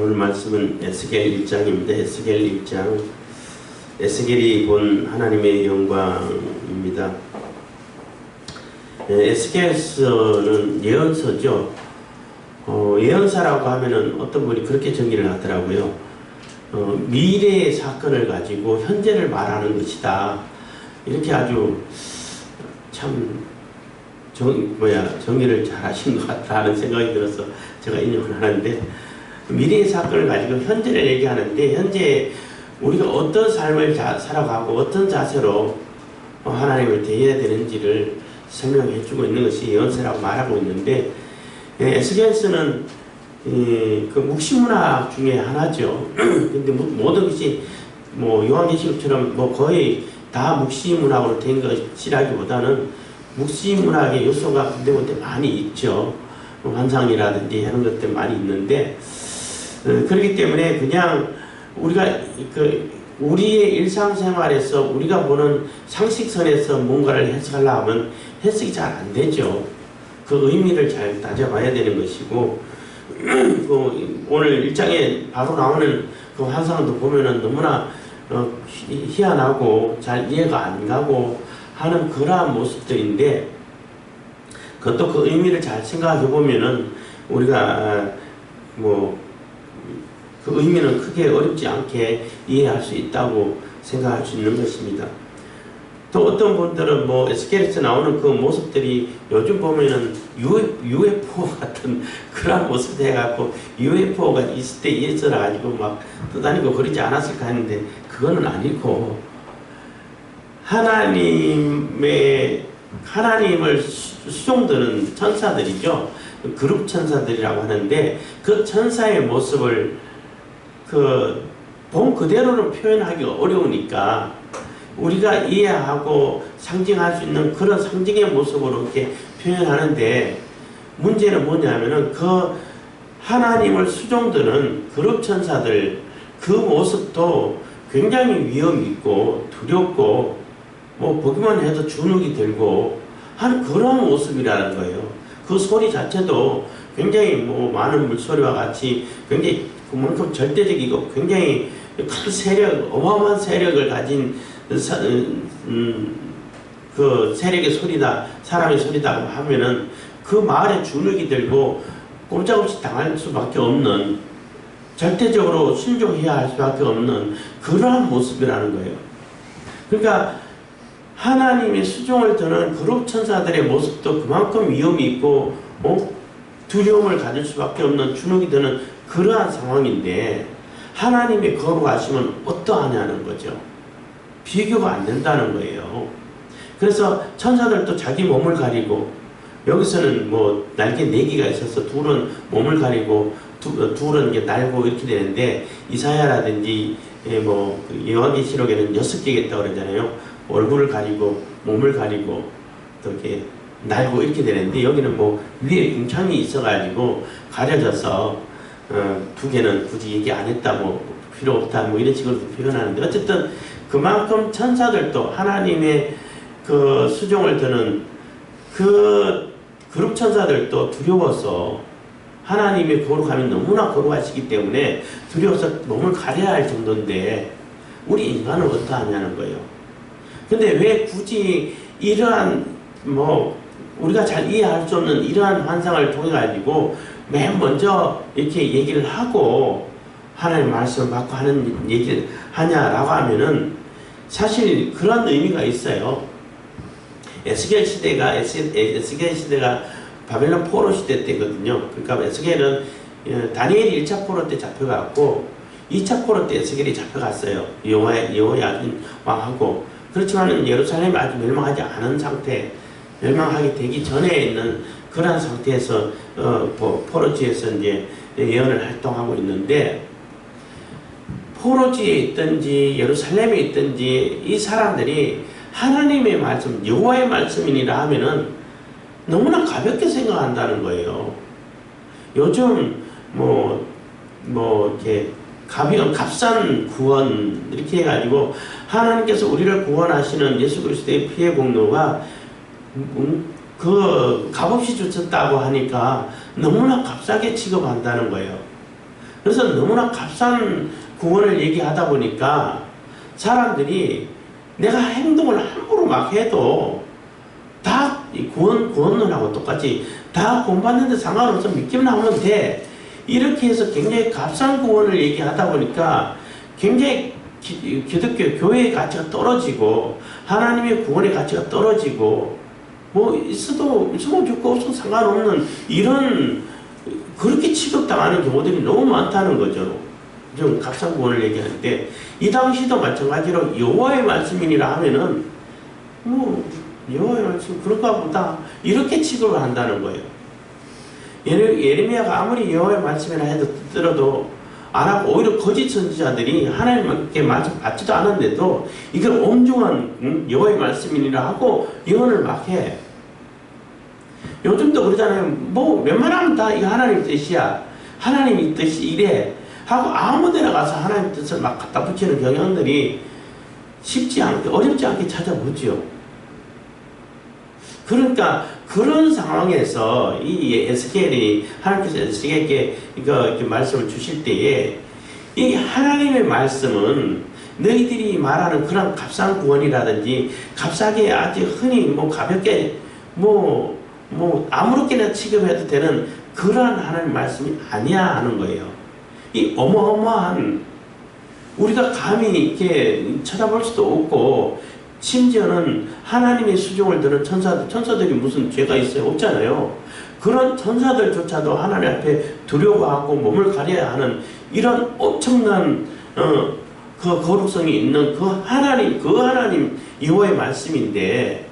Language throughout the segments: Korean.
오늘 말씀은 에스겔 1장입니다. 에스겔 1장. 에스겔이 본 하나님의 영광입니다. 에스겔서는 예언서죠. 예언사라고 하면은 어떤 분이 그렇게 정의를 하더라고요. 미래의 사건을 가지고 현재를 말하는 것이다. 이렇게 아주 참 정의를 잘 하신 것 같다는 생각이 들어서 제가 인용을 하는데, 미래의 사건을 가지고 현재를 얘기하는데, 현재 우리가 어떤 삶을 살아가고 어떤 자세로 하나님을 대해야 되는지를 설명해 주고 있는 것이 예언서라고 말하고 있는데, 에스겔서는 그 묵시문학 중에 하나죠. 근데 모든 것이 요한계시록처럼 거의 다 묵시문학으로 된 것이라기보다는 묵시문학의 요소가 군데군데 많이 있죠. 환상이라든지 하는 것들 많이 있는데, 그렇기 때문에 그냥 우리가 우리의 일상생활에서 우리가 보는 상식선에서 뭔가를 해석하려고 하면 해석이 잘 안 되죠. 그 의미를 잘 따져봐야 되는 것이고, 오늘 1장에 바로 나오는 그 환상도 보면은 너무나 희한하고 잘 이해가 안 가고 하는 그러한 모습들인데, 그것도 그 의미를 잘 생각해 보면은 우리가 그 의미는 크게 어렵지 않게 이해할 수 있다고 생각할 수 있는 것입니다. 또 어떤 분들은 에스겔에서 나오는 그 모습들이 요즘 보면은 UFO 같은 그런 모습 해갖고 UFO가 있을 때 있어라 가지고 막 떠다니고 그러지 않았을까 했는데, 그거는 아니고 하나님을 수종드는 천사들이죠. 그룹 천사들이라고 하는데, 그 천사의 모습을 본 그대로는 표현하기가 어려우니까 우리가 이해하고 상징할 수 있는 그런 상징의 모습으로 이렇게 표현하는데, 문제는 뭐냐면은 그 하나님을 수종드는 그룹 천사들 그 모습도 굉장히 위험 있고 두렵고 보기만 해도 주눅이 들고 하는 그런 모습이라는 거예요. 그 소리 자체도 굉장히 많은 물소리와 같이 굉장히 그만큼 절대적이고 굉장히 큰 세력, 어마어마한 세력을 가진 그 세력의 소리다, 사람의 소리다 하면은 그 말에 주눅이 들고 꼼짝없이 당할 수밖에 없는, 절대적으로 순종해야 할 수밖에 없는 그러한 모습이라는 거예요. 그러니까 하나님의 수종을 드는 그룹 천사들의 모습도 그만큼 위험이 있고 두려움을 가질 수밖에 없는, 주눅이 드는 그러한 상황인데, 하나님의 거룩하심은 어떠하냐는 거죠. 비교가 안 된다는 거예요. 그래서 천사들도 자기 몸을 가리고, 여기서는 날개 4개가 있어서 둘은 몸을 가리고 둘은 이게 날고 이렇게 되는데, 이사야라든지 요한계시록에는 6개가 있다고 그러잖아요. 얼굴을 가리고 몸을 가리고 또 이렇게 날고 이렇게 되는데, 여기는 위에 궁창이 있어가지고 가려져서 2개는 굳이 얘기 안 했다고, 필요 없다 이런 식으로 표현하는데, 어쨌든 그만큼 천사들도 하나님의 그 수종을 드는 그 그룹 천사들도 두려워서, 하나님의 거룩함이 너무나 거룩하시기 때문에 두려워서 몸을 가려야 할 정도인데, 우리 인간은 어떠하냐는 거예요. 근데 왜 굳이 이러한 우리가 잘 이해할 수 없는 이러한 환상을 통해 가지고 맨 먼저 이렇게 얘기를 하고 하나님의 말씀을 받고 하는 얘기를 하냐라고 하면은, 사실 그런 의미가 있어요. 에스겔 시대가 바벨론 포로 시대 때거든요. 그러니까 에스겔은 다니엘이 1차 포로 때 잡혀갔고 2차 포로 때 에스겔이 잡혀갔어요. 여호야긴 왕하고. 그렇지만 예루살렘이 아직 멸망하지 않은 상태, 멸망하게 되기 전에 있는 그런 상태에서 포로지에서 이제 예언을 활동하고 있는데, 포로지에 있든지 예루살렘에 있든지 이 사람들이 하나님의 말씀, 여호와의 말씀이니라 하면은 너무나 가볍게 생각한다는 거예요. 요즘 이렇게 값싼 구원 이렇게 해가지고 하나님께서 우리를 구원하시는 예수 그리스도의 피의 공로가 그 값없이 주셨다고 하니까 너무나 값싸게 취급한다는 거예요. 그래서 너무나 값싼 구원을 얘기하다 보니까 사람들이 내가 행동을 함부로 막 해도 다 구원론하고 똑같이 다 구원받는데 상관없어 믿기만 하면 돼. 이렇게 해서 굉장히 값싼 구원을 얘기하다 보니까 굉장히 기독교 교회의 가치가 떨어지고 하나님의 구원의 가치가 떨어지고 뭐 있으면 좋고 없어도 상관없는 이런 그렇게 취급당하는 경우들이 너무 많다는 거죠. 좀 값싼 구원을 얘기하는데 이 당시도 마찬가지로 여호와의 말씀이라 하면은 뭐 여호와의 말씀 그런가 보다 이렇게 취급을 한다는 거예요. 예레미야가 아무리 여호와의 말씀이라 해도 듣더라도 안 하고 오히려 거짓 선지자들이 하나님께 말씀 받지도 않았는데도 이걸 엄중한 여호와의 말씀이라 하고 예언을 막 해. 요즘도 그러잖아요. 뭐 웬만하면 다 이거 하나님 뜻이야. 하나님 뜻이 이래 하고 아무데나 가서 하나님 뜻을 막 갖다 붙이는 경향들이 쉽지 않게 어렵지 않게 찾아보죠. 그러니까 그런 상황에서 이 에스겔이 하나님께서 에스겔에게 이렇게 말씀을 주실 때에 이 하나님의 말씀은 너희들이 말하는 그런 값싼 구원이라든지 값싸게 아주 흔히 뭐 가볍게 뭐 아무렇게나 취급해도 되는 그러한 하나님 말씀이 아니야 하는 거예요. 이 어마어마한 우리가 감히 이렇게 쳐다볼 수도 없고 심지어는 하나님의 수종을 드는 천사들이 무슨 죄가 있어요? 없잖아요. 그런 천사들조차도 하나님 앞에 두려워하고 몸을 가려야 하는 이런 엄청난 그 거룩성이 있는 그 하나님 여호와의 말씀인데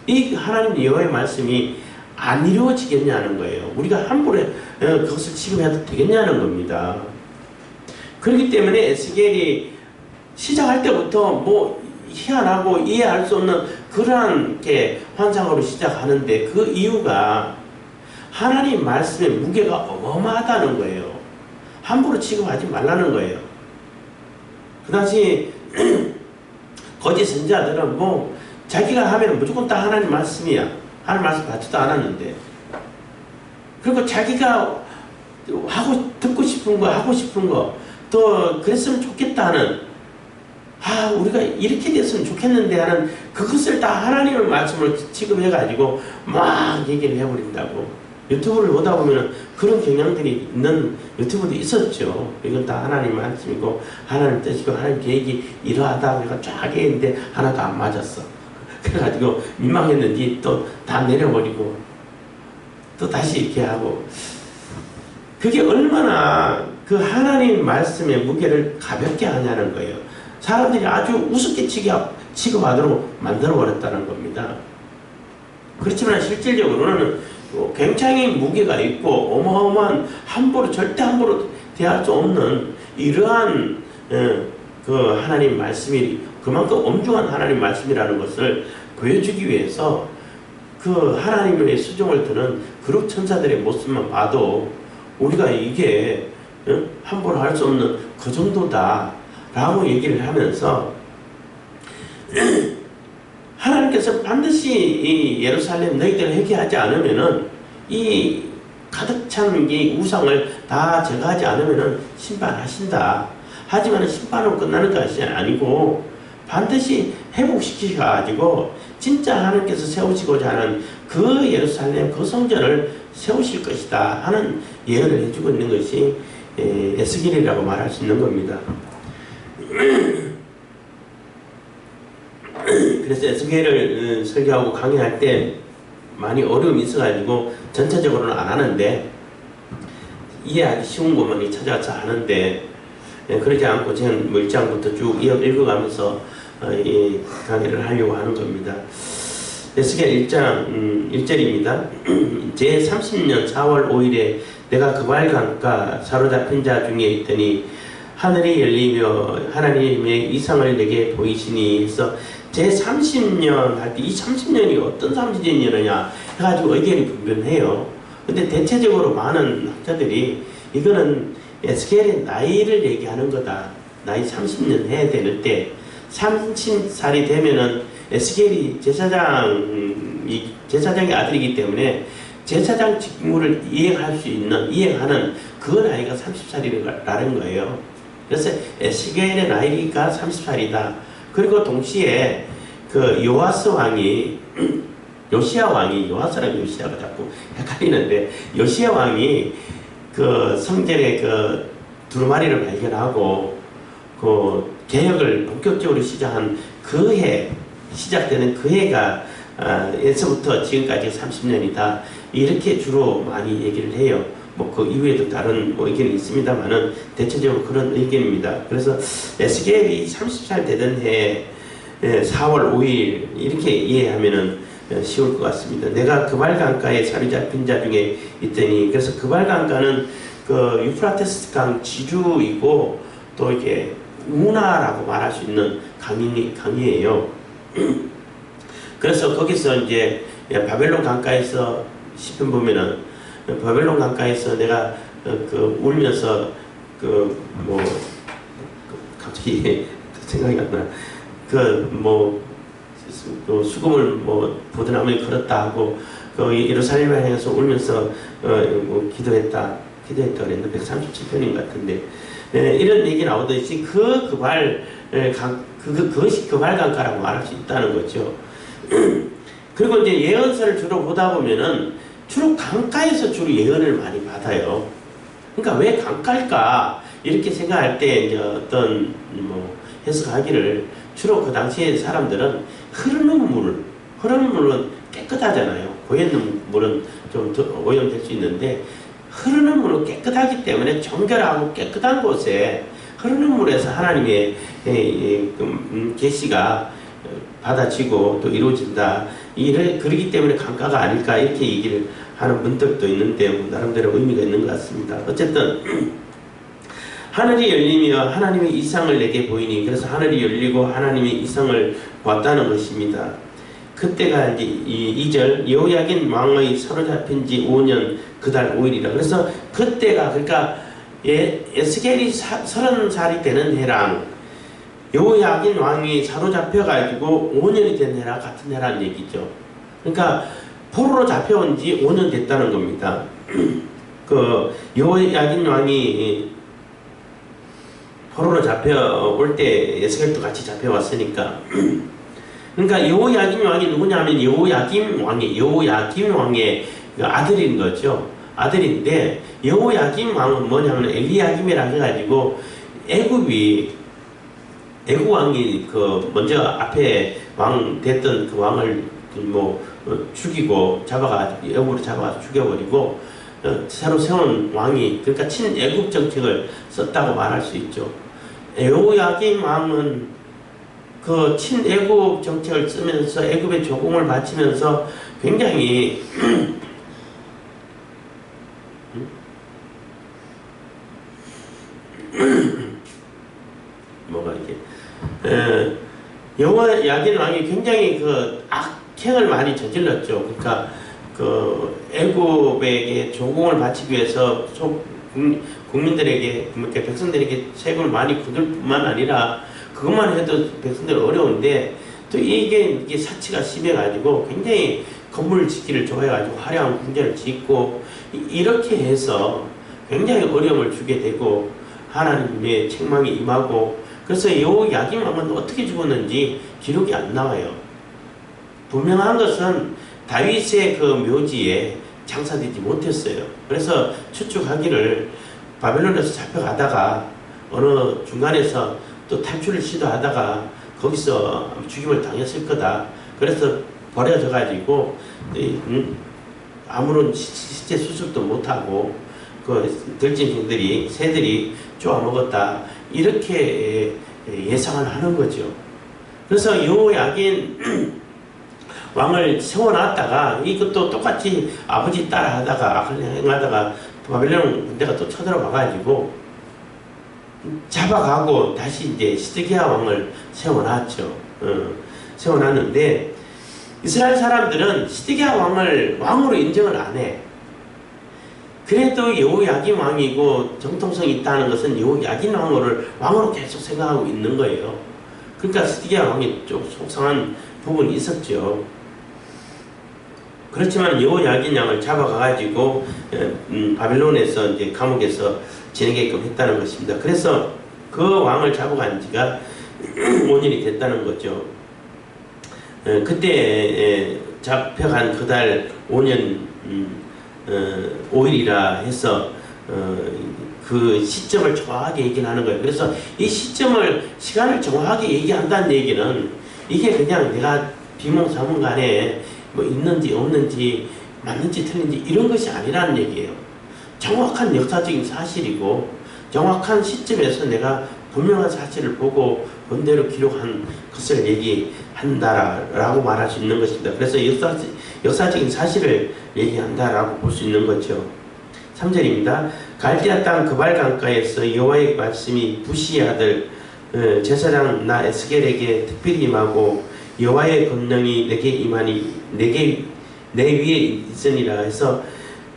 이 하나님 여호와의 말씀이 안 이루어지겠냐는 거예요. 우리가 함부로 그것을 취급해도 되겠냐는 겁니다. 그렇기 때문에 에스겔이 시작할 때부터 뭐 희한하고 이해할 수 없는 그러한 환상으로 시작하는데 그 이유가 하나님 말씀의 무게가 어마어마하다는 거예요. 함부로 취급하지 말라는 거예요. 그 당시 거짓 선지자들은 뭐 자기가 하면 무조건 다 하나님 말씀이야. 하나님 말씀 받지도 않았는데 그리고 자기가 듣고 싶은 거 하고 싶은 거 또 그랬으면 좋겠다는 우리가 이렇게 됐으면 좋겠는데 하는 그것을 다 하나님의 말씀으로 취급해가지고 막 얘기를 해버린다고. 유튜브를 보다 보면 그런 경향들이 있는 유튜브도 있었죠. 이건 다 하나님 말씀이고 하나님 뜻이고 하나님 계획이 이러하다 우리가 쫙 했는데 하나도 안 맞았어. 그래가지고 민망했는지 또 다 내려버리고 또 다시 이렇게 하고 그게 얼마나 그 하나님 말씀의 무게를 가볍게 하냐는 거예요. 사람들이 아주 우습게 취급하도록 만들어버렸다는 겁니다. 그렇지만 실질적으로는 굉장히 무게가 있고 어마어마한 절대 함부로 대할 수 없는 이러한 그 하나님 말씀이 그만큼 엄중한 하나님 말씀이라는 것을 보여주기 위해서 그 하나님의 수종을 드는 그룹 천사들의 모습만 봐도 우리가 이게 함부로 할 수 없는 그 정도다 라고 얘기를 하면서 하나님께서 반드시 이 예루살렘 너희들을 회개하지 않으면은 이 가득 찬 이 우상을 다 제거하지 않으면은 심판하신다. 하지만 심판으로 끝나는 것이 아니고 반드시 회복시키셔가지고 진짜 하나님께서 세우시고자 하는 그 예루살렘 그 성전을 세우실 것이다 하는 예언을 해주고 있는 것이 에스겔이라고 말할 수 있는 겁니다. 그래서 에스겔을 설교하고 강의할 때 많이 어려움이 있어가지고 전체적으로는 안 하는데 이해하기 쉬운 것만 찾아서 하는데 그러지 않고 저는 1장부터 쭉 읽어가면서 이 강의를 하려고 하는 겁니다. 에스겔 1장 1절입니다. 제30년 4월 5일에 내가 그발강가 사로잡힌 자 중에 있더니 하늘이 열리며 하나님의 이상을 내게 보이시니 해서 제30년 할 때 이 30년이 어떤 30년이냐 해가지고 의견이 분분해요. 근데 대체적으로 많은 학자들이 이거는 에스겔의 나이를 얘기하는 거다. 나이 30년 해야 되는 때 30살이 되면은 에스겔이 제사장의 아들이기 때문에 제사장 직무를 이행하는 그 나이가 30살이라는 거예요. 그래서 에스겔의 나이가 30살이다. 그리고 동시에 그 요아스 왕이 요시야 왕이 요아스랑 요시야가 자꾸 헷갈리는데 요시야 왕이 그 성전의 그 두루마리를 발견하고 그 개혁을 본격적으로 시작한 그 해 시작되는 그 해가 에서부터 지금까지 30년이다 이렇게 주로 많이 얘기를 해요. 뭐 그 이후에도 다른 뭐 의견이 있습니다만은 대체적으로 그런 의견입니다. 그래서 에스겔이 30살 되던 해 4월 5일 이렇게 이해하면은 쉬울 것 같습니다. 내가 그발 강가에 사로잡힌 자 중에 있더니 그래서 그발 강가는 그 유프라테스 강 지류이고 또 이게 운하라고 말할 수 있는 강이에요. 그래서 거기서 이제 바벨론 강가에서 시편 보면은 바벨론 강가에서 내가 그 울면서 그 뭐 갑자기 생각이 안 나. 그 뭐 수금을 뭐 보드나무에 걸었다 하고 그 예루살렘을 향해서 울면서 뭐 기도했다 그랬는데 137편인 것 같은데 이런 얘기 나오듯이 그것이 그발 강가라고 말할 수 있다는 거죠. 그리고 이제 예언서를 주로 보다 보면은 주로 강가에서 주로 예언을 많이 받아요. 그러니까 왜 강가일까 이렇게 생각할 때 이제 어떤 뭐 해석하기를 주로 그 당시에 사람들은 흐르는 물은 깨끗하잖아요. 고였는 물은 좀 더 오염될 수 있는데 흐르는 물은 깨끗하기 때문에 정결하고 깨끗한 곳에 흐르는 물에서 하나님의 계시가 받아지고 또 이루어진다. 그러기 때문에 강가가 아닐까 이렇게 얘기를 하는 분들도 있는데 뭐 나름대로 의미가 있는 것 같습니다. 어쨌든 하늘이 열리며 하나님의 이상을 내게 보이니 그래서 하늘이 열리고 하나님의 이상을 봤다는 것입니다. 그때가 이제 이 2절 여호야긴 왕의 사로잡힌 지 5년 그달 5일이라 그래서 그때가 그러니까 에스겔이 30살이 되는 해랑 여호야긴 왕이 사로잡혀 가지고 5년이 된 해랑 같은 해라는 얘기죠. 그러니까 포로로 잡혀온 지 5년 됐다는 겁니다. 그 여호야긴 왕이 포로로 잡혀올 때 에스겔도 같이 잡혀왔으니까 그러니까 여호야김 왕이 누구냐면 여호야김 왕의 아들인 거죠. 아들인데 여호야김 왕은 뭐냐면 엘리야김이라 해가지고 애굽 왕이 그 먼저 앞에 왕 됐던 그 왕을 뭐 죽이고 애굽으로 잡아가서 죽여버리고 새로 세운 왕이 그러니까 친애굽 정책을 썼다고 말할 수 있죠. 여호야김 왕은 그 친애굽 정책을 쓰면서 애굽의 조공을 바치면서 굉장히 뭐가 이게 여호야긴 왕이 굉장히 그 악행을 많이 저질렀죠. 그러니까 그 애굽에게 조공을 바치기 위해서 국민들에게 백성들에게 세금을 많이 거둘 뿐만 아니라 그것만 해도 백성들은 어려운데 또 이게 사치가 심해가지고 굉장히 건물 짓기를 좋아해가지고 화려한 궁전을 짓고 이렇게 해서 굉장히 어려움을 주게 되고 하나님의 책망이 임하고 그래서 여호야김 왕은 어떻게 죽었는지 기록이 안 나와요. 분명한 것은 다윗의 그 묘지에 장사되지 못했어요. 그래서 추측하기를 바벨론에서 잡혀가다가 어느 중간에서 또 탈출을 시도하다가 거기서 죽임을 당했을 거다. 그래서 버려져 가지고 아무런 시체 수습도 못하고 그 들짐승들이 새들이 쪼아먹었다. 이렇게 예상을 하는 거죠. 그래서 여호야긴 왕을 세워놨다가 이것도 똑같이 아버지 따라 하다가 악을 행하다가 바벨론 군대가 또 쳐들어와가지고 잡아가고 다시 이제 시드기야 왕을 세워놨죠. 세워놨는데 이스라엘 사람들은 시드기야 왕을 왕으로 인정을 안 해. 그래도 여호야긴 왕이고 정통성이 있다는 것은 여호야긴 왕으로 계속 생각하고 있는 거예요. 그러니까 시드기야 왕이 좀 속상한 부분이 있었죠. 그렇지만 여호야긴 왕을 잡아가가지고 바빌론에서 이제 감옥에서 지내게끔 했다는 것입니다. 그래서 그 왕을 잡아간 지가 5년이 됐다는 거죠. 그때 잡혀간 그달 5년 5일이라 해서 그 시점을 정확하게 얘기하는 거예요. 그래서 이 시간을 정확하게 얘기한다는 얘기는 이게 그냥 내가 비몽사몽간에 뭐 있는지 없는지 맞는지 틀린지 이런 것이 아니라는 얘기예요. 정확한 역사적인 사실이고 정확한 시점에서 내가 분명한 사실을 보고 본대로 기록한 것을 얘기한다라고 말할 수 있는 것입니다. 그래서 역사적인 사실을 얘기한다라고 볼 수 있는 거죠. 3절입니다. 갈대아 땅 그발 강가에서 여호와의 말씀이 부시의 아들 제사장 나 에스겔에게 특별히 임하고 여호와의 권능이 내게 임하니 내 위에 있으니라 해서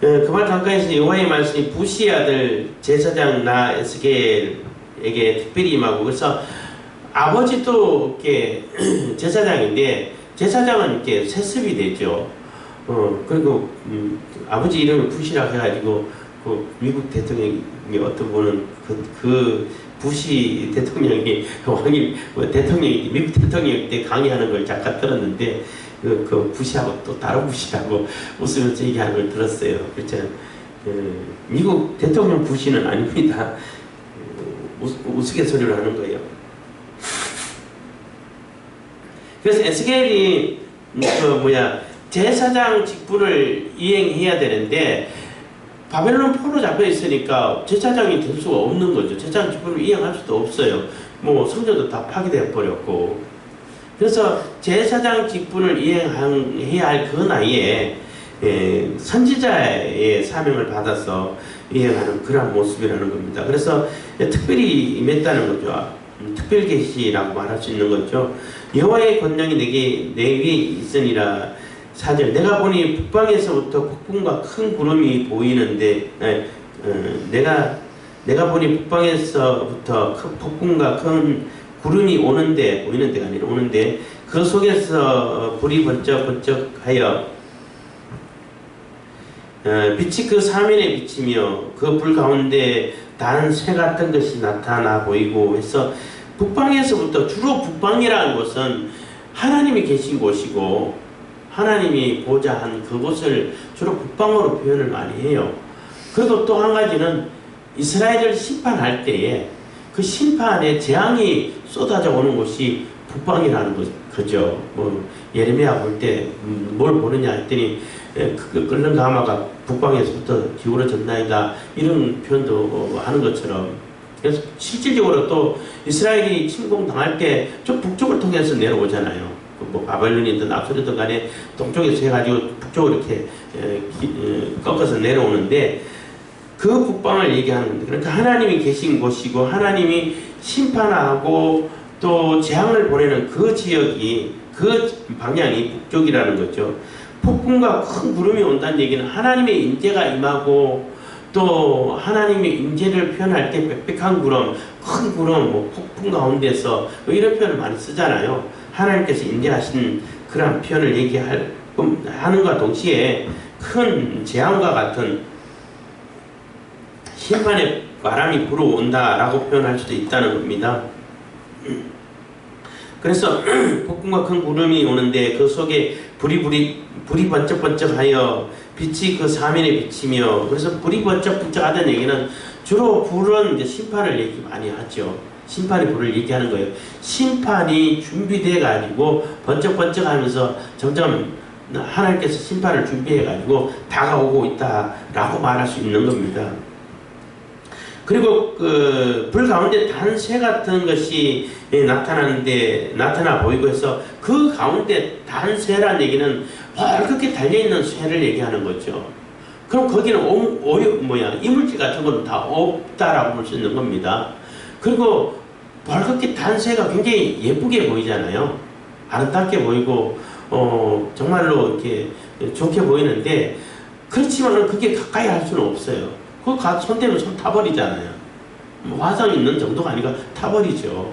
그발 강가에서 여호와의 말씀이 부시의 아들 제사장 나 에스겔에게 특별히 임하고 그래서 아버지도 이렇게 제사장인데 제사장은 이렇게 세습이 되죠. 그리고 아버지 이름을 부시라고 해가지고 그 미국 대통령이 어떤 분은 그 부시 대통령이 왕이 대통령이 미국 대통령 때 강의하는 걸 잠깐 들었는데 그 부시하고 또 다른 부시라고 웃으면서 얘기하는 걸 들었어요. 그렇죠. 미국 대통령 부시는 아닙니다. 우스갯소리를 하는 거예요. 그래서 에스겔이 제사장 직분을 이행해야 되는데 바벨론 포로 잡혀 있으니까 제사장이 될 수가 없는 거죠. 제사장 직분을 이행할 수도 없어요. 뭐 성전도 다 파괴되어 버렸고. 그래서 제사장 직분을 이행해야 할 그 나이에 선지자의 사명을 받아서 이행하는 그런 모습이라는 겁니다. 그래서 특별히 임했다는 거죠. 특별 계시라고 말할 수 있는 거죠. 여호와의 권능이 내 위에 있으니라. 4절 내가 보니 북방에서부터 폭풍과 큰 구름이 보이는데 내가 보니 북방에서부터 큰 폭풍과 큰 구름이 오는데 보이는 데가 아니라 오는데 그 속에서 불이 번쩍번쩍하여 빛이 그 사면에 비치며 그 불 가운데 단 새 같은 것이 나타나 보이고 해서 북방에서부터 주로 북방이라는 것은 하나님이 계신 곳이고 하나님이 보좌한 그곳을 주로 북방으로 표현을 많이 해요. 그리고 또 한 가지는 이스라엘을 심판할 때에 그 심판의 재앙이 쏟아져 오는 곳이 북방이라는 거죠. 뭐 예레미야 볼 때 뭘 보느냐 했더니 그 끓는 가마가 북방에서부터 기울어졌나이다 이런 표현도 하는 것처럼 그래서 실질적으로 또 이스라엘이 침공당할 때 저 북쪽을 통해서 내려오잖아요. 뭐 바벨론이든 압수르든 간에 동쪽에서 해가지고 북쪽으로 이렇게 꺾어서 내려오는데 그 북방을 얘기하는 건데 그러니까 하나님이 계신 곳이고 하나님이 심판하고 또 재앙을 보내는 그 지역이 그 방향이 북쪽이라는 거죠. 폭풍과 큰 구름이 온다는 얘기는 하나님의 임재가 임하고 또 하나님의 임재를 표현할 때 빽빽한 구름, 큰 구름, 뭐 폭풍 가운데서 뭐 이런 표현을 많이 쓰잖아요. 하나님께서 임재하신 그런 표현을 하는과 동시에 큰 재앙과 같은 심판의 바람이 불어온다라고 표현할 수도 있다는 겁니다. 그래서 폭풍과 큰 구름이 오는데 그 속에 불이 번쩍번쩍하여 빛이 그 사면에 비치며 그래서 불이 번쩍번쩍하다는 얘기는 주로 불은 이제 심판을 얘기 많이 하죠. 심판의 불을 얘기하는 거예요. 심판이 준비돼 가지고 번쩍번쩍하면서 점점 하나님께서 심판을 준비해 가지고 다가오고 있다라고 말할 수 있는 겁니다. 그리고 그 불 가운데 단새 같은 것이 나타나 보이고 해서 그 가운데 단새란 얘기는 그렇게 달려있는 쇠를 얘기하는 거죠. 그럼 거기는 이물질 같은 건 다 없다라고 볼 수 있는 겁니다. 그리고 벌겋게 단새가 굉장히 예쁘게 보이잖아요. 아름답게 보이고 정말로 이렇게 좋게 보이는데 그렇지만 그게 가까이 할 수는 없어요. 그거 손대면 손 타버리잖아요. 화상 있는 정도가 아니라 타버리죠.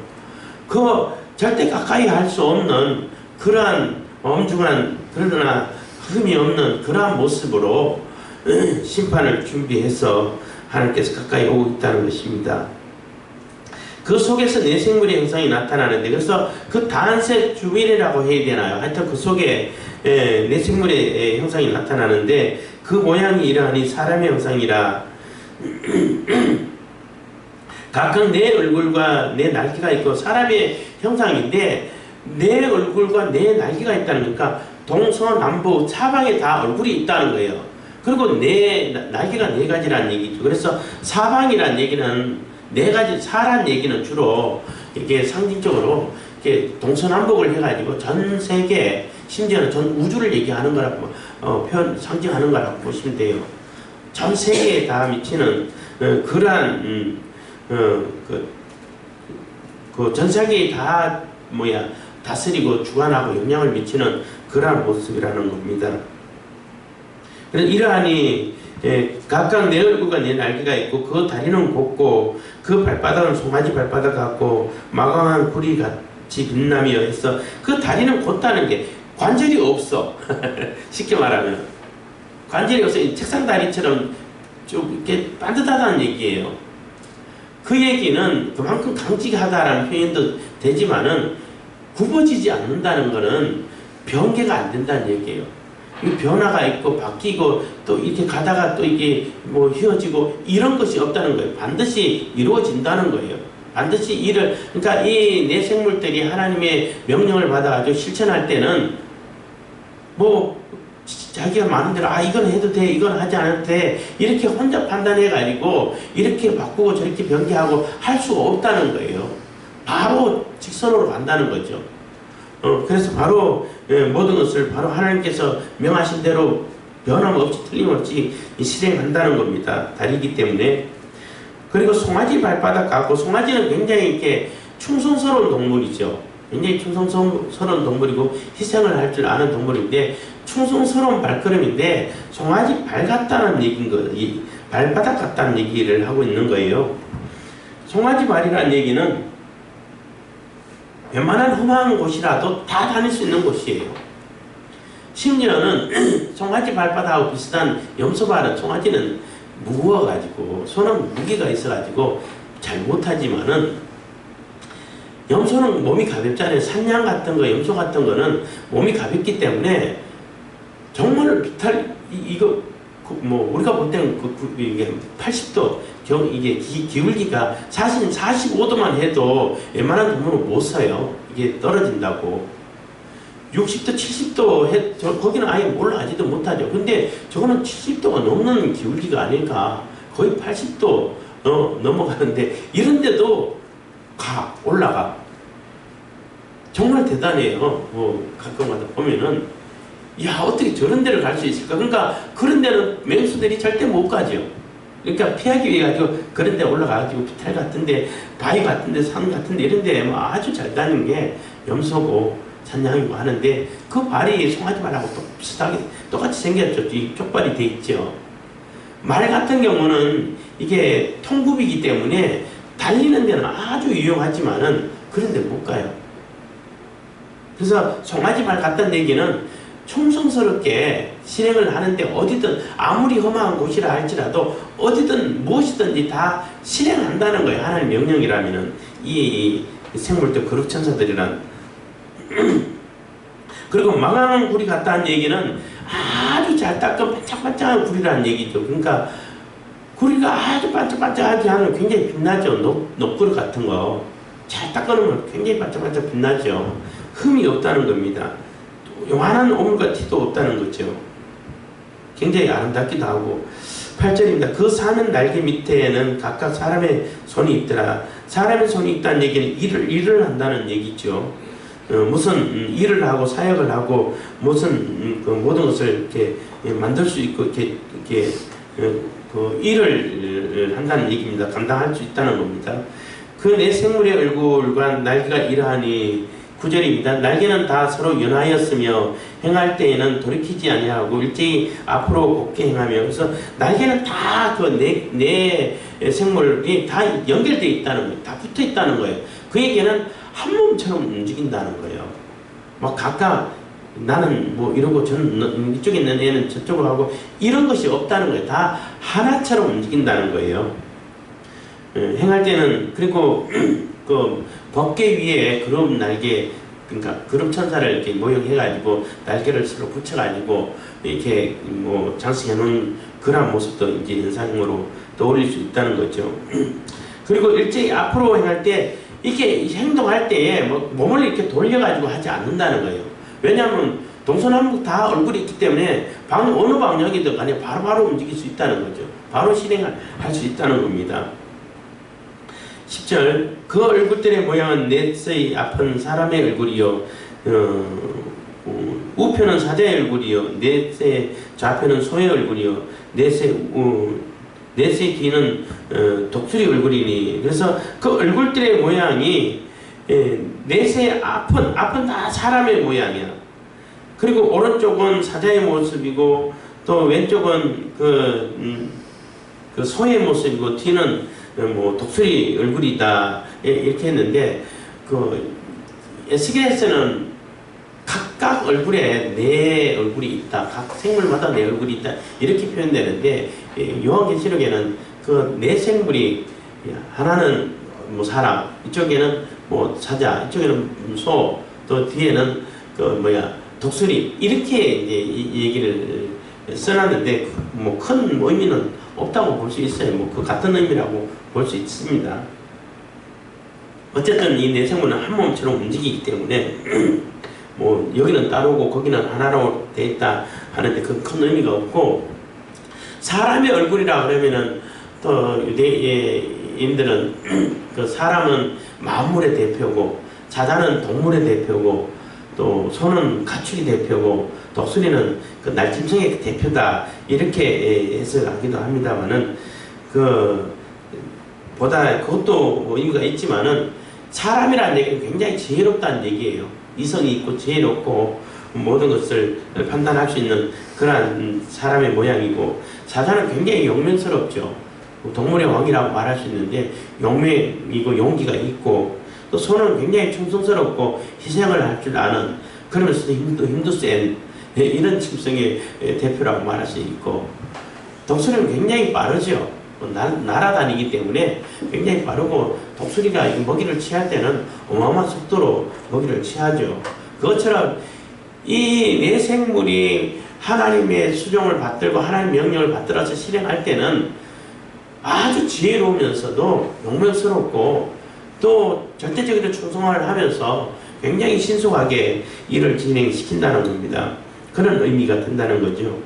그거 절대 가까이 할 수 없는 그러한 엄중한 그러나 흠이 없는 그러한 모습으로 심판을 준비해서 하나님께서 가까이 오고 있다는 것입니다. 그 속에서 내 생물의 형상이 나타나는데, 그래서 그 다한세 주민이라고 해야 되나요? 하여튼 그 속에 내 생물의 형상이 나타나는데, 그 모양이 이러하니 사람의 형상이라. 각각 내 얼굴과 내 날개가 있고, 사람의 형상인데 내 얼굴과 내 날개가 있다는 거니까 동서남북 사방에 다 얼굴이 있다는 거예요. 그리고 내 날개가 네 가지라는 얘기죠. 그래서 사방이라는 얘기는 네 가지, 사란 얘기는 주로 이렇게 상징적으로 이렇게 동서남북을 해가지고 전 세계, 심지어는 전 우주를 얘기하는 거라고 상징하는 거라고 보시면 돼요. 전 세계에 다 미치는 그러한 전 세계에 다 다스리고 주관하고 영향을 미치는 그러한 모습이라는 겁니다. 그래서 이러하니 각각 내 얼굴과 내 날개가 있고, 그 다리는 곱고 그 발바닥은 송아지 발바닥 같고 마광한 구리 같이 빛나며 해서, 그 다리는 곧다는 게 관절이 없어. 쉽게 말하면 관절이 없어. 책상 다리처럼 좀 이렇게 반듯하다는 얘기예요. 그 얘기는 그만큼 강직하다라는 표현도 되지만은 굽어지지 않는다는 것은 변개가 안 된다는 얘기예요. 변화가 있고 바뀌고 또 이렇게 가다가 또 이게 휘어지고 이런 것이 없다는 거예요. 반드시 이루어진다는 거예요. 반드시 그러니까 이 내 생물들이 하나님의 명령을 받아가지고 실천할 때는 자기가 마음대로 이건 해도 돼, 이건 하지 않아도 돼, 이렇게 혼자 판단해가지고 이렇게 바꾸고 저렇게 변개하고 할 수가 없다는 거예요. 바로 직선으로 간다는 거죠. 그래서 바로 모든 것을 바로 하나님께서 명하신 대로 변함없이 틀림없이 실행한다는 겁니다. 다리기 때문에. 그리고 송아지 발바닥 같고, 송아지는 굉장히 이렇게 충성스러운 동물이죠. 굉장히 충성스러운 동물이고 희생을 할 줄 아는 동물인데, 충성스러운 발걸음인데 송아지 발 같다는 얘기인 거예요. 발바닥 같다는 얘기를 하고 있는 거예요. 송아지 발이라는 얘기는 웬만한 험한 곳이라도 다 다닐 수 있는 곳이에요. 심지어는 송아지 발바닥하고 비슷한 염소발은, 송아지는 무거워가지고 손은 무게가 있어가지고 잘 못하지만은, 염소는 몸이 가볍잖아요. 산양 같은 거, 염소 같은 거는 몸이 가볍기 때문에 정말 우리가 볼 때는 이게 80도 이게 기울기가 사실 45도만 해도 웬만한 동물은 못 서요. 이게 떨어진다고. 60도, 70도 거기는 아예 올라가지도 못하죠. 근데 저거는 70도가 넘는 기울기가 아닐까. 거의 80도 넘어가는데 이런데도 올라가. 정말 대단해요. 가끔가다 보면은 어떻게 저런 데를 갈 수 있을까? 그러니까 그런 데는 맹수들이 절대 못 가죠. 그러니까 피하기 위해 가지고 그런 데 올라가가지고 비탈 같은데, 바위 같은데, 산 같은데 이런 데 아주 잘 다니는 게 염소고 산양이고 하는데, 그 발이 송아지 발하고 비슷하게 똑같이 생겼죠. 이 쪽발이 돼 있죠. 말 같은 경우는 이게 통굽이기 때문에 달리는 데는 아주 유용하지만은 그런 데 못 가요. 그래서 송아지 발 같다는 얘기는 충성스럽게 실행을 하는데, 어디든 아무리 험한 곳이라 할지라도 어디든 무엇이든지 다 실행한다는 거예요. 하나님 명령이라면은. 이 생물들 거룩천사들이란. 그리고 망망한 구리 같다는 얘기는 아주 잘 닦은 반짝반짝한 구리라는 얘기죠. 그러니까 구리가 아주 반짝반짝하게 하면 굉장히 빛나죠. 녹구리 같은 거 잘 닦아놓으면 굉장히 반짝반짝 빛나죠. 흠이 없다는 겁니다. 요만한 오물과 티도 없다는 거죠. 굉장히 아름답기도 하고. 8절입니다. 그 사는 날개 밑에는 각각 사람의 손이 있더라. 사람의 손이 있다는 얘기는 일을 한다는 얘기죠. 무슨 일을 하고 사역을 하고 무슨 모든 것을 이렇게 만들 수 있고 이렇게 일을 한다는 얘기입니다. 감당할 수 있다는 겁니다. 그 내 생물의 얼굴과 날개가 이러하니, 9절입니다. 날개는 다 서로 연하였으며 행할 때에는 돌이키지 아니하고 일제히 앞으로 곱게 행하며. 그래서 날개는 다 내 생물이 다 연결되어 있다는 거예요. 다 붙어 있다는 거예요. 그 얘기는 한 몸처럼 움직인다는 거예요. 막 각각 나는 뭐 이러고 저는 이쪽에 있는 애는 저쪽으로 하고 이런 것이 없다는 거예요. 다 하나처럼 움직인다는 거예요. 행할 때는 그리고 그 법계 위에 그룹 날개 그러니까 그룹 천사를 이렇게 모형해가지고 날개를 서로 붙여가지고 이렇게 뭐 장식해 놓은 그런 모습도 이제 현상으로 떠올릴 수 있다는 거죠. 그리고 일제히 앞으로 행할 때 이렇게 행동할 때에 뭐 몸을 이렇게 돌려가지고 하지 않는다는 거예요. 왜냐하면 동서남북 다 얼굴이 있기 때문에 어느 방향이든 간에 바로바로 움직일 수 있다는 거죠. 바로 실행할 수 있다는 겁니다. 10절 그 얼굴들의 모양은 넷의 앞은 사람의 얼굴이요 우편은 사자의 얼굴이요 넷의 좌편은 소의 얼굴이요 넷의 뒤는 독수리 얼굴이니 그래서 그 얼굴들의 모양이 넷의 앞은 다 사람의 모양이야. 그리고 오른쪽은 사자의 모습이고 또 왼쪽은 그 소의 모습이고 뒤는 뭐 독수리 얼굴이다 이렇게 했는데 그 에스겔에서는 각각 얼굴에 내 얼굴이 있다. 각 생물마다 내 얼굴이 있다. 이렇게 표현되는데 요한계시록에는 그 네 생물이 하나는 뭐 사람, 이쪽에는 뭐 사자, 이쪽에는 소, 또 뒤에는 그 독수리 이렇게 이제 이 얘기를 써놨는데 뭐 큰 의미는 없다고 볼 수 있어요. 뭐 그 같은 의미라고 볼 수 있습니다. 어쨌든 이 네 생물은 한 몸처럼 움직이기 때문에 뭐 여기는 따로고 거기는 하나로 돼 있다 하는데 그 큰 의미가 없고 사람의 얼굴이라 그러면은 또 유대인들은 그 사람은 만물의 대표고 사자는 동물의 대표고 또 소는 가축의 대표고 독수리는 그 날짐승의 대표다 이렇게 해석하기도 합니다만은 그것도 뭐 이유가 있지만은 사람이라는 얘기는 굉장히 지혜롭다는 얘기예요. 이성이 있고 지혜롭고 모든 것을 판단할 수 있는 그러한 사람의 모양이고 사자는 굉장히 용맹스럽죠. 동물의 왕이라고 말할 수 있는데 용맹이고 용기가 있고 또 소는 굉장히 충성스럽고 희생을 할 줄 아는 그러면서도 힘도 센 이런 짐승의 대표라고 말할 수 있고 독수리는 굉장히 빠르죠. 날아다니기 때문에 굉장히 빠르고 독수리가 먹이를 취할 때는 어마어마한 속도로 먹이를 취하죠. 그것처럼 이 네 생물이 하나님의 수종을 받들고 하나님의 명령을 받들어서 실행할 때는 아주 지혜로우면서도 용맹스럽고 또 절대적으로 충성을 하면서 굉장히 신속하게 일을 진행시킨다는 겁니다. 그런 의미가 든다는 거죠.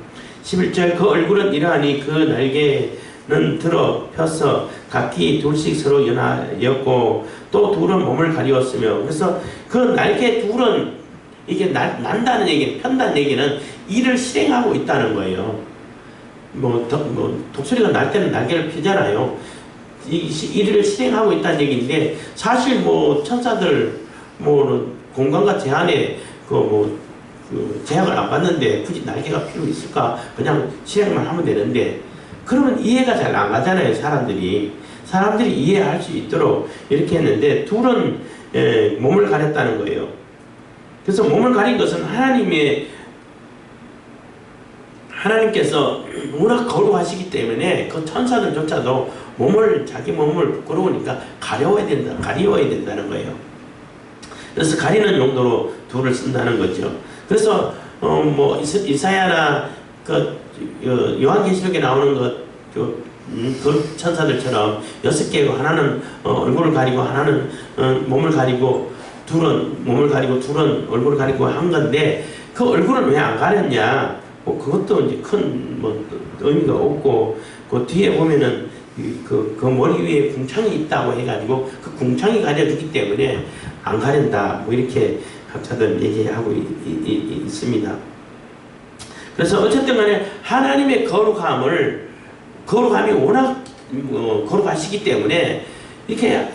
11절 그 얼굴은 이러하니 그 날개는 들어 펴서 각기 둘씩 서로 연하였고 또 둘은 몸을 가리웠으며 그래서 그 날개 둘은 이게 난다는 얘기는 편다는 얘기는 일을 실행하고 있다는 거예요. 독수리가 날 때는 날개를 펴잖아요. 일을 실행하고 있다는 얘기인데 사실 천사들 공간과 제한에 제약을 안 받는데 굳이 날개가 필요 있을까? 그냥 실행만 하면 되는데 그러면 이해가 잘 안 가잖아요. 사람들이 이해할 수 있도록 이렇게 했는데 둘은 몸을 가렸다는 거예요. 그래서 몸을 가린 것은 하나님께서 워낙 거룩하시기 때문에 그 천사들조차도 자기 몸을 부끄러우니까 가려워야 된다는 거예요. 그래서 가리는 용도로 둘을 쓴다는 거죠. 그래서 이사야나 요한계시록에 나오는 그 천사들처럼 6개고 하나는 얼굴을 가리고 하나는 몸을 가리고 둘은 몸을 가리고 둘은 얼굴을 가리고 한 건데 그 얼굴을 왜 안 가렸냐? 그것도 이제 큰 의미가 없고 그 뒤에 보면은 그 머리 위에 궁창이 있다고 해가지고 그 궁창이 가려주기 때문에 안 가린다 이렇게 학자들 얘기하고 있습니다. 그래서 어쨌든 간에 하나님의 거룩함이 워낙 거룩하시기 때문에 이렇게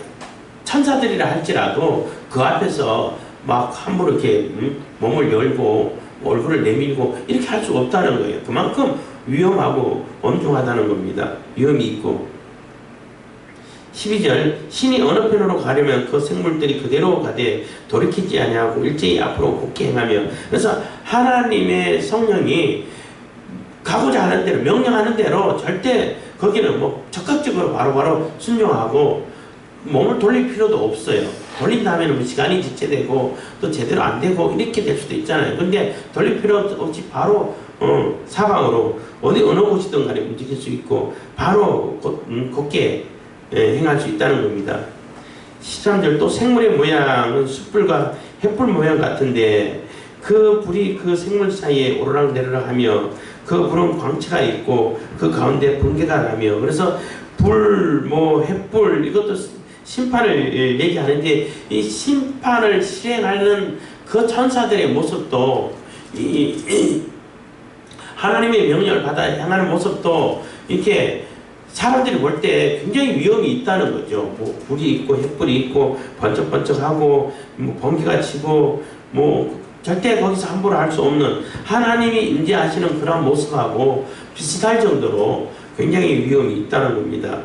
천사들이라 할지라도 그 앞에서 막 함부로 이렇게 몸을 열고 얼굴을 내밀고 이렇게 할 수 없다는 거예요. 그만큼 위험하고 엄중하다는 겁니다. 위험이 있고 12절 신이 어느 편으로 가려면 그 생물들이 그대로 가되 돌이키지 아니하고 일제히 앞으로 굳게 행하며. 그래서 하나님의 성령이 가고자 하는 대로 명령하는 대로 절대 거기는 뭐 적극적으로 바로바로 순종하고 몸을 돌릴 필요도 없어요. 돌린 다음에는 뭐 시간이 지체되고 또 제대로 안 되고 이렇게 될 수도 있잖아요. 근데 돌릴 필요 없이 바로 사방으로 어느 곳이든 간에 움직일 수 있고 바로 곧게 행할 수 있다는 겁니다. 13절 또 생물의 모양은 숯불과 횃불 모양 같은데 그 불이 그 생물 사이에 오르락내리락 하며 그 불은 광채가 있고 그 가운데 번개가 나며. 그래서 불, 뭐 횃불 이것도 심판을 얘기하는데 이 심판을 실행하는 그 천사들의 모습도 하나님의 명령을 받아 향하는 모습도 이렇게 사람들이 볼 때 굉장히 위험이 있다는 거죠. 뭐 불이 있고 횃불이 있고 번쩍번쩍하고 뭐 번개가 치고 뭐 절대 거기서 함부로 할 수 없는 하나님이 임재하시는 그런 모습하고 비슷할 정도로 굉장히 위험이 있다는 겁니다.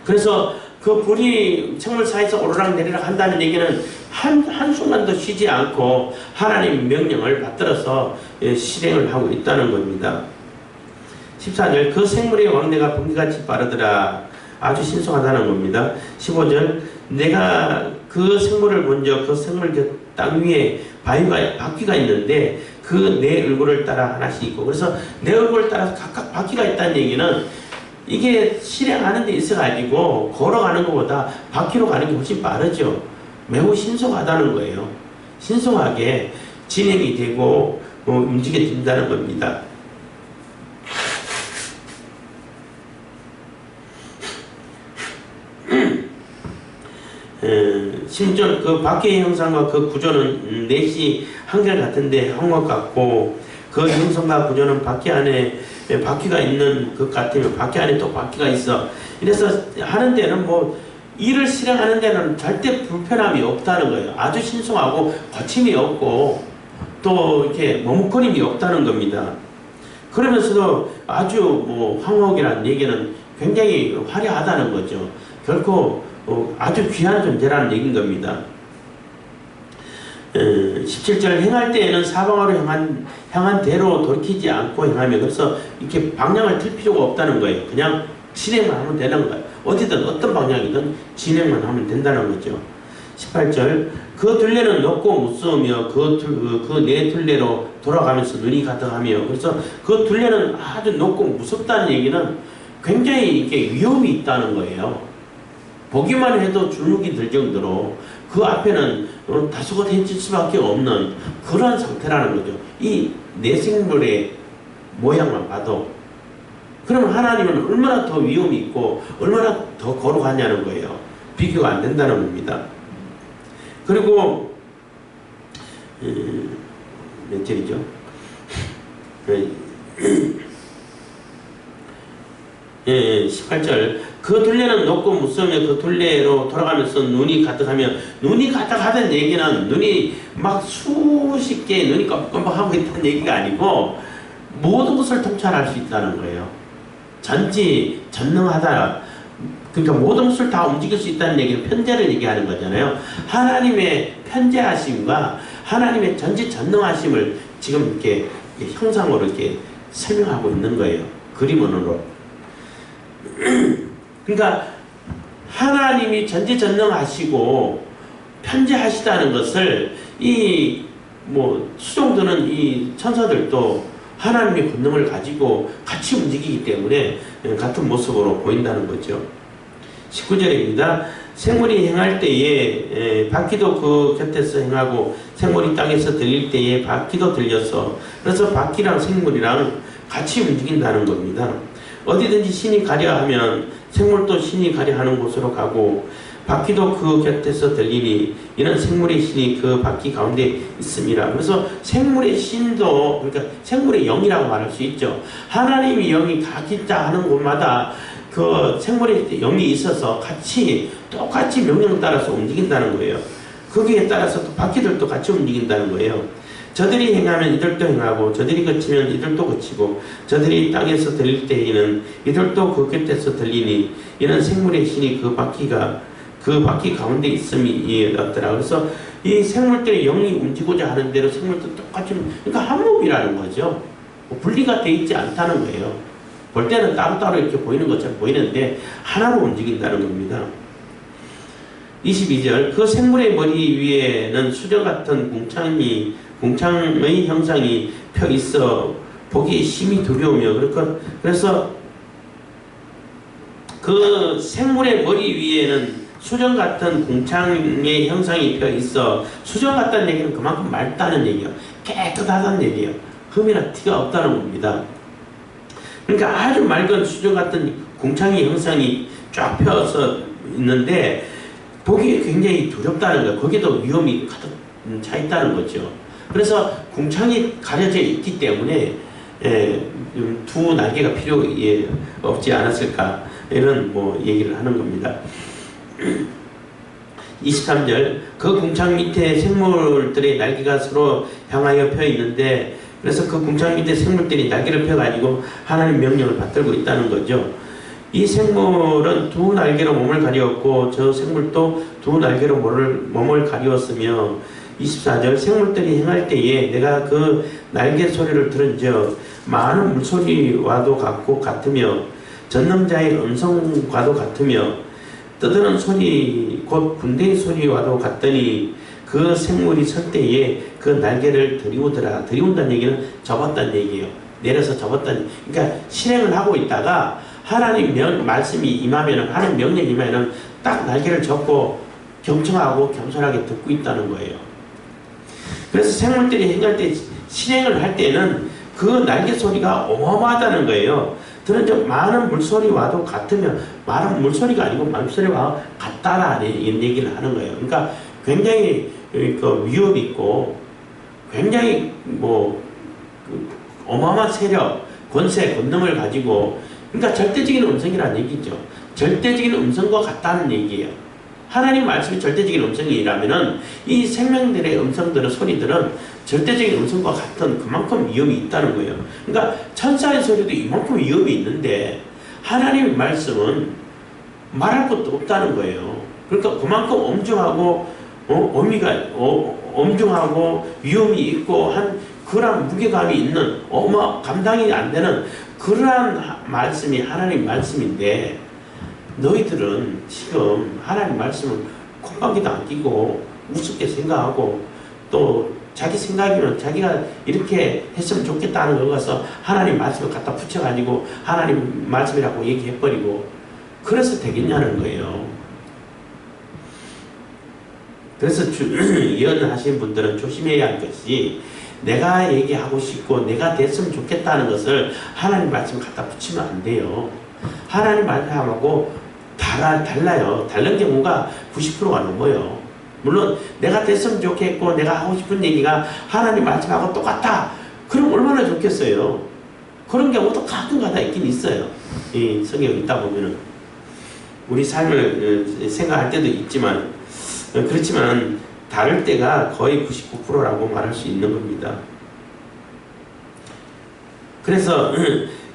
그래서 그 불이 생물 사이에서 오르락내리락 한다는 얘기는 한순간도 쉬지 않고 하나님 명령을 받들어서 실행을 하고 있다는 겁니다. 14절 그 생물의 왕래가 번개같이 빠르더라. 아주 신속하다는 겁니다. 15절 내가 그 생물을 본적 그 생물 땅 위에 바퀴가 있는데 그 내 얼굴을 따라 하나씩 있고. 그래서 내 얼굴을 따라서 각각 바퀴가 있다는 얘기는 이게 실행하는 데 있어가지고 걸어가는 것보다 바퀴로 가는 게 훨씬 빠르죠. 매우 신속하다는 거예요. 신속하게 진행이 되고 움직여진다는 겁니다. 심지어 그 바퀴의 형상과 그 구조는 넷이 한결같은데 한 것 같고 그 형상과 구조는 바퀴 안에 바퀴가 있는 것 같으면 바퀴 안에 또 바퀴가 있어. 이래서 하는 데는 뭐 일을 실행하는 데는 절대 불편함이 없다는 거예요. 아주 신속하고 거침이 없고 또 이렇게 머뭇거림이 없다는 겁니다. 그러면서도 아주 뭐 황홀이라는 얘기는 굉장히 화려하다는 거죠. 결코 아주 귀한 존재라는 얘기인 겁니다. 17절 행할 때에는 사방으로 향한 대로 돌이키지 않고 행하며. 그래서 이렇게 방향을 틀 필요가 없다는 거예요. 그냥 진행만 하면 되는 거예요. 어디든 어떤 방향이든 진행만 하면 된다는 거죠. 18절 그 둘레는 높고 무서우며 그 네 둘레로 돌아가면서 눈이 가득하며. 그래서 그 둘레는 아주 높고 무섭다는 얘기는 굉장히 이렇게 위험이 있다는 거예요. 보기만 해도 주눅이 들 정도로 그 앞에는 다소곳해질 수밖에 없는 그런 상태라는 거죠. 이 내생물의 모양만 봐도. 그러면 하나님은 얼마나 더 위험이 있고 얼마나 더 거룩하냐는 거예요. 비교가 안 된다는 겁니다. 그리고 몇 절이죠? 18절 그 둘레는 높고 무서우며 그 둘레로 돌아가면서 눈이 가득하며. 눈이 가득하다는 얘기는 눈이 막 수십 개의 눈이 껌껌하고 있다는 얘기가 아니고 모든 것을 통찰할 수 있다는 거예요. 전지전능하다. 그러니까 모든 것을 다 움직일 수 있다는 얘기는 편재를 얘기하는 거잖아요. 하나님의 편재하심과 하나님의 전지전능하심을 지금 이렇게 형상으로 이렇게 설명하고 있는 거예요. 그림으로. 그러니까 하나님이 전지전능하시고 편재하시다는 것을 이 뭐 수종드는 이 천사들도 하나님의 권능을 가지고 같이 움직이기 때문에 같은 모습으로 보인다는 거죠. 19절입니다. 생물이 행할 때에 바퀴도 그 곁에서 행하고 생물이 땅에서 들릴 때에 바퀴도 들려서. 그래서 바퀴랑 생물이랑 같이 움직인다는 겁니다. 어디든지 신이 가려 하면 생물도 신이 가려 하는 곳으로 가고 바퀴도 그 곁에서 들리니 이는 생물의 신이 그 바퀴 가운데 있습니다. 그래서 생물의 신도, 그러니까 생물의 영이라고 말할 수 있죠. 하나님의 영이 가기자 하는 곳마다 그 생물의 영이 있어서 똑같이 명령 따라서 움직인다는 거예요. 거기에 따라서 또 바퀴들도 같이 움직인다는 거예요. 저들이 행하면 이들도 행하고 저들이 그치면 이들도 그치고 저들이 땅에서 들릴 때에는 이들도 그 곁에서 들리니 이는 생물의 신이 그 바퀴 가운데 있음이 없더라. 그래서 이 생물들의 영이 움직이고자 하는 대로 생물도 똑같이, 그러니까 한 몸이라는 거죠. 분리가 돼 있지 않다는 거예요. 볼 때는 따로따로 이렇게 보이는 것처럼 보이는데 하나로 움직인다는 겁니다. 22절 그 생물의 머리 위에는 수정 같은 궁창의 형상이 펴 있어 보기 심히 두려우며 그래서 그 생물의 머리 위에는 수정 같은 궁창의 형상이 펴 있어 수정 같다는 얘기는 그만큼 맑다는 얘기예요. 깨끗하다는 얘기예요. 흠이나 티가 없다는 겁니다. 그러니까 아주 맑은 수정 같은 궁창의 형상이 쫙 펴서 있는데 보기에 굉장히 두렵다는 거예요. 거기도 위험이 가득 차 있다는 거죠. 그래서 궁창이 가려져 있기 때문에 두 날개가 필요 없지 않았을까 이런 얘기를 하는 겁니다. 23절 그 궁창 밑에 생물들의 날개가 서로 향하여 펴 있는데 그래서 그 궁창 밑에 생물들이 날개를 펴가지고 하나님 명령을 받들고 있다는 거죠. 이 생물은 두 날개로 몸을 가리웠고 저 생물도 두 날개로 몸을 가리웠으며 24절 생물들이 행할 때에 내가 그 날개 소리를 들은즉 많은 물소리와도 같으며 전능자의 음성과도 같으며 떠드는 소리 곧 군대의 소리와도 같더니 그 생물이 설 때에 그 날개를 들이우더라. 들이운다는 얘기는 접었다는 얘기예요. 내려서 접었다는, 그러니까 실행을 하고 있다가 하나님 말씀이 임하면은, 하나님 명령이 임하면은 딱 날개를 접고 경청하고 겸손하게 듣고 있다는 거예요. 그래서 생물들이 행할 때, 실행을 할 때는 그 날개 소리가 어마어마하다는 거예요. 들은 많은 물소리와도 같으면, 많은 물소리가 아니고 물소리와 같다라는 얘기를 하는 거예요. 그러니까 굉장히 위협이 있고 굉장히 어마어마한 세력, 권세, 권능을 가지고, 그러니까 절대적인 음성이라는 얘기죠. 절대적인 음성과 같다는 얘기예요. 하나님 말씀이 절대적인 음성이라면은 이 생명들의 음성들은, 소리들은 절대적인 음성과 같은 그만큼 위험이 있다는 거예요. 그러니까 천사의 소리도 이만큼 위험이 있는데 하나님 말씀은 말할 것도 없다는 거예요. 그러니까 그만큼 엄중하고 엄중하고 위험이 있고 한 그러한 무게감이 있는 감당이 안 되는 그러한 말씀이 하나님 말씀인데 너희들은 지금 하나님 말씀을 콧방귀도 안 끼고 우습게 생각하고 또 자기 생각이면 자기가 이렇게 했으면 좋겠다는 걸 가서 하나님 말씀을 갖다 붙여가지고 하나님 말씀이라고 얘기해버리고 그래서 되겠냐는 거예요. 그래서 예언하신 분들은 조심해야 할 것이 내가 얘기하고 싶고 내가 됐으면 좋겠다는 것을 하나님 말씀 갖다 붙이면 안 돼요. 하나님 말씀하고 달라요. 다른 경우가 90%가 넘어요. 물론 내가 됐으면 좋겠고 내가 하고 싶은 얘기가 하나님 말씀하고 똑같다. 그럼 얼마나 좋겠어요. 그런 경우도 가끔가다 있긴 있어요. 이 성경에 있다 보면은 우리 삶을 생각할 때도 있지만 그렇지만 다를 때가 거의 99%라고 말할 수 있는 겁니다. 그래서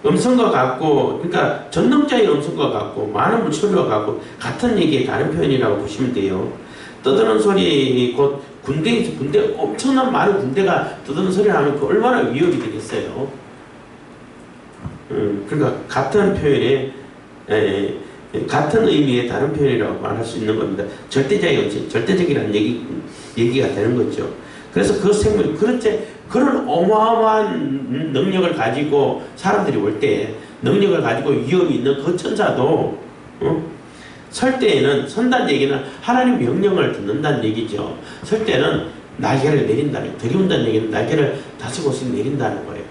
음성과 같고, 그러니까 전능자의 음성과 같고 많은 물소리와 같고 같은 얘기의 다른 표현이라고 보시면 돼요. 떠드는 소리 곧 군대 엄청난 많은 군대가 떠드는 소리를 하면 그 얼마나 위협이 되겠어요. 그러니까 같은 표현에 같은 의미의 다른 표현이라고 말할 수 있는 겁니다. 절대적이라는 얘기가 되는 거죠. 그래서 그 생물이 그런 어마어마한 능력을 가지고 사람들이 올 때 능력을 가지고 위험이 있는 그 천사도 설 때에는 선다는 얘기는 하나님 명령을 듣는다는 얘기죠. 설 때는 날개를 내린다는, 들이운다는 얘기는 날개를 5곳씩 내린다는 거예요.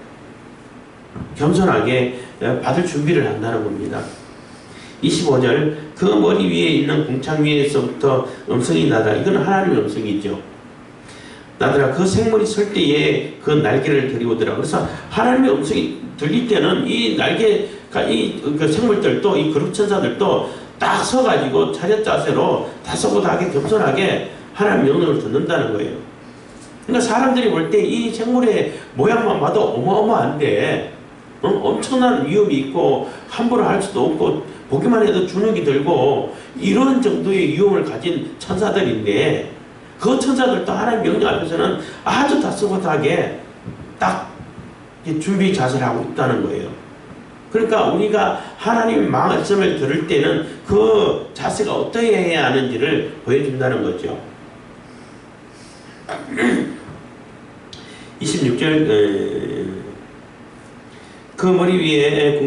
겸손하게 받을 준비를 한다는 겁니다. 25절 그 머리 위에 있는 궁창 위에서부터 음성이 나더라. 이건 하나님의 음성이죠. 나더라. 그 생물이 설 때에 그 날개를 들이오더라. 그래서 하나님의 음성이 들릴 때는 이 날개가 그 생물들도 이 그룹 천사들도 딱 서가지고 차렷 자세로 다소곳하게 겸손하게 하나님 명령을 듣는다는 거예요. 그러니까 사람들이 볼 때 이 생물의 모양만 봐도 어마어마한데 엄청난 위험이 있고 함부로 할 수도 없고 보기만 해도 주눅이 들고 이런 정도의 위험을 가진 천사들인데 그 천사들도 하나님 명령 앞에서는 아주 다소곳하게 딱 준비 자세를 하고 있다는 거예요. 그러니까 우리가 하나님의 말씀을 들을 때는 그 자세가 어떻게 해야 하는지를 보여준다는 거죠. 26절 그 머리 위에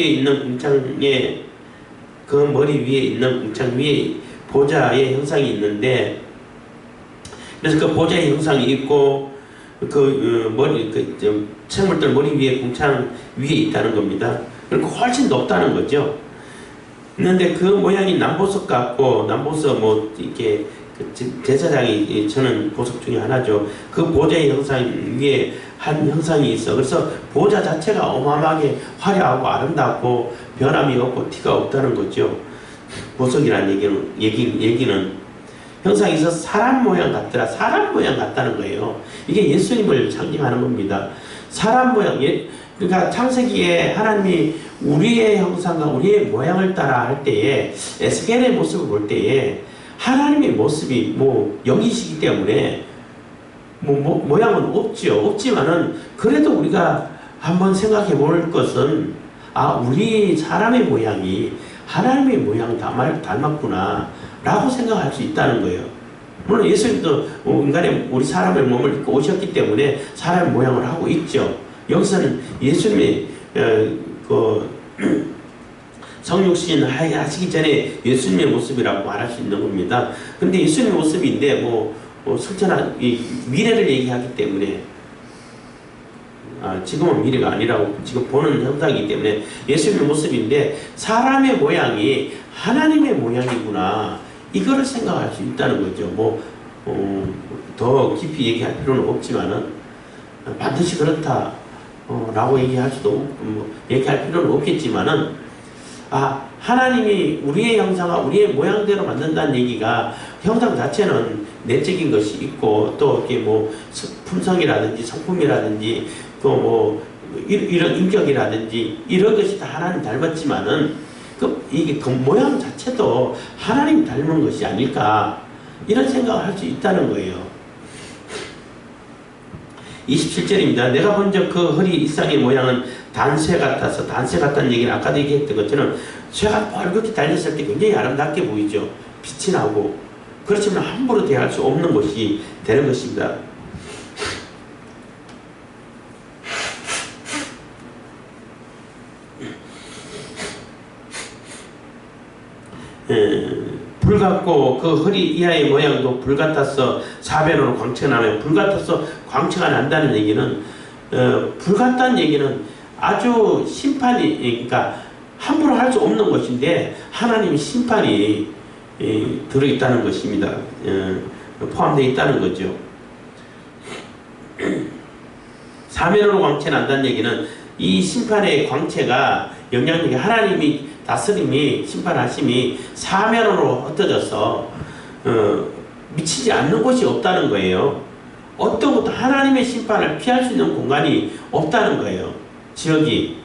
있는 궁창 위에 보좌의 형상이 있는데, 그래서 그 보좌의 형상이 있고 생물들 머리 위에 궁창 위에 있다는 겁니다. 그리고 훨씬 높다는 거죠. 그런데 그 모양이 남보석 같고, 남보석 이렇게 제사장이 저는 보석 중에 하나죠. 그 보좌의 형상 위에 한 형상이 있어. 그래서 보좌 자체가 어마어마하게 화려하고 아름답고 변함이 없고 티가 없다는 거죠. 보석이라는 얘기는 형상이 있어서 사람 모양 같더라. 사람 모양 같다는 거예요. 이게 예수님을 상징하는 겁니다. 사람 모양. 그러니까 창세기에 하나님이 우리의 형상과 우리의 모양을 따라 할 때에, 에스겔의 모습을 볼 때에 하나님의 모습이 영이시기 때문에 모양은 없지만은 그래도 우리가 한번 생각해 볼 것은 우리 사람의 모양이 하나님의 모양 닮았구나 라고 생각할 수 있다는 거예요. 물론 예수님도 인간의 우리 사람의 몸을 입고 오셨기 때문에 사람의 모양을 하고 있죠. 여기서는 예수님의 성육신 하시기 전에 예수님의 모습이라고 말할 수 있는 겁니다. 근데 예수님의 모습인데 설전한 미래를 얘기하기 때문에 지금은 미래가 아니라고 지금 보는 형상이기 때문에 예수님의 모습인데 사람의 모양이 하나님의 모양이구나 이거를 생각할 수 있다는 거죠. 더 깊이 얘기할 필요는 없지만은 반드시 그렇다 라고 얘기할 필요는 없겠지만은 하나님이 우리의 형상과 우리의 모양대로 만든다는 얘기가 형상 자체는 내적인 것이 있고 또 이렇게 품성이라든지 성품이라든지 또 이런 인격이라든지 이런 것이 다 하나님 닮았지만은 이게 그 모양 자체도 하나님 닮은 것이 아닐까 이런 생각을 할 수 있다는 거예요. 27절입니다. 내가 본 적 그 허리 이상의 모양은 단쇠 같아서, 단쇠 같다는 얘기는 아까도 얘기했던 것처럼 쇠가 뻘겋게 달렸을 때 굉장히 아름답게 보이죠. 빛이 나고. 그렇지만 함부로 대할 수 없는 것이 되는 것입니다. 불 같고 그 허리 이하의 모양도 불 같아서 사변으로 광채가 나면, 불 같아서 광채가 난다는 얘기는 불 같다는 얘기는 아주 심판이, 그러니까 함부로 할 수 없는 것인데 하나님의 심판이 들어있다는 것입니다. 포함되어 있다는 거죠. 사면으로 광채 난다는 얘기는 이 심판의 광채가 영향력이 하나님이 다스림이 심판하심이 사면으로 흩어져서 미치지 않는 곳이 없다는 거예요. 어떤 것도 하나님의 심판을 피할 수 있는 공간이 없다는 거예요. 지역이.